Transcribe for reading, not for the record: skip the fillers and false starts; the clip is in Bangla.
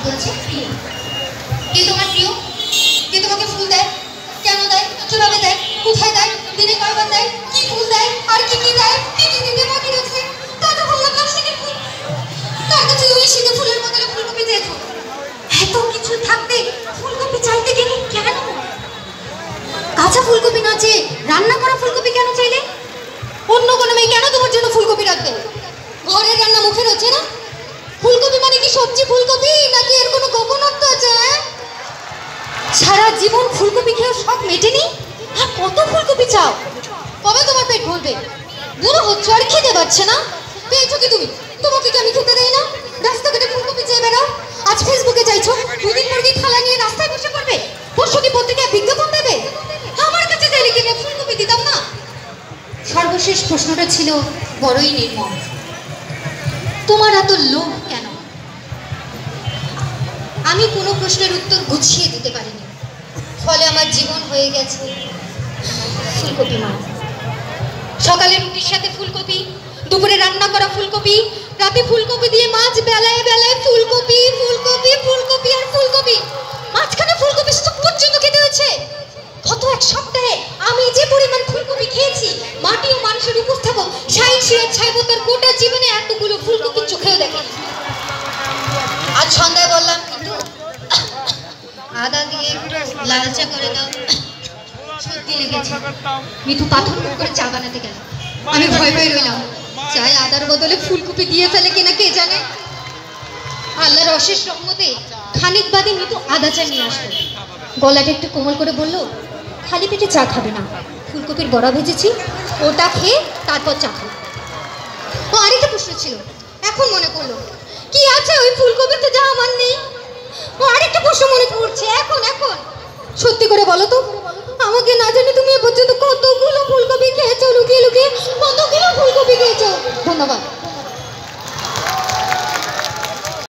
হচ্ছে প্রিয়। কে তোমার প্রিয়? কে তোমাকে ফুল দেয়? কেন দেয়? কিভাবে দেয়? কোথায় দেয়? দিনে কয়বার দেয়? কি ফুল দেয়? আর কি কি দেয়? কি কি দিতে বাকি রয়েছে? তাকে ভালো প্লাস্টিকের ফুল। তার কাছে তুমি শীতে ফুলের বদলে ফুলকপি দিয়েছো। এত কিছু থাকতে ফুলকপি চাইতে গেলে কেন? কাঁচা ফুলকপি না চেয়ে রান্না করা ফুলকপি কেন চাইলে? অন্য কোনো মেয়ে কেন তোমার জন্য ফুলকপি রাখবে? ঘরের রান্না মুখে রয়েছে না? ফুলকপি মানে কি সবজি ফুলকপি, নাকি এর কোনো গোপন অর্থ আছে? সারা জীবন ফুলকপি খেয়েও শখ মেটেনি, আর কত ফুলকপি চাও? কবে তোমার পেট ভরবে? বুড়ো হচ্ছে আর খেতে পারছে না। পেয়েছো কি তুমি? তোমাকে কি আমি খেতে দেই না? রাস্তাঘাটে ফুলকপি চেয়ে বেড়াও। আজ ফেসবুকে চাইছো, দুদিন পর কি থালা নিয়ে রাস্তায় বসে পড়বে? পরশু কি পত্রিকায় বিজ্ঞাপন দেবে? আমার কাছে চাইলে কিনে ফুলকপি দিতাম না? সর্বশেষ প্রশ্নটা ছিল বড়ই নির্মম। তোমার এত লোভ কেন? আমি কোনো প্রশ্নের উত্তর গুছিয়ে দিতে পারিনি, ফলে আমার জীবন হয়ে গেছে ফুলকপি মা। সকালে রুটির সাথে ফুলকপি, দুপুরে রান্না করা ফুলকপি, রাতে ফুলকপি দিয়ে মাছ, বেলায় বেলায় ফুলকপি ফুলকপি ফুলকপি আর ফুলকপি। মাঝখানে ফুলকপি স্টক পর্যন্ত খেতে হয়েছে। গত এক সপ্তাহে আমি যে পরিমাণ ফুলকপি খেয়েছি, মাটি ও মানুষের উপস্থাপক শাহিন সিরাজ সাহেব তার গোটা জীবনে এতগুলো ফুলকপি চোখেও দেখেনি। আজ সন্ধ্যায় বললাম, আদা দিয়ে লাল চা করে দাও, সত্যি লেগেছে। মিঠু পাথর করে চা বানাতে গেল। আমি ভয় ভয় রইলাম, চাই আদার বদলে ফুলকপি দিয়ে ফেলে কিনা কে জানে। আল্লাহর অশেষ রহমতে খানিক বাদে মিঠু আদা চা নিয়ে আসলো। গলাটা একটু কোমল করে বলল, খালি পেটে চা খাবে না, ফুলকপির বড়া ভেজেছি, ওটা খেয়ে তারপর চা খাবে। ও আরেকটা প্রশ্ন ছিল, এখন মনে পড়লো, কি আছে ওই ফুলকপিতে যা আমার নেই? ও আরেকটা প্রশ্ন মনে পড়ছে এখন। সত্যি করে বলো তো, আমাকে না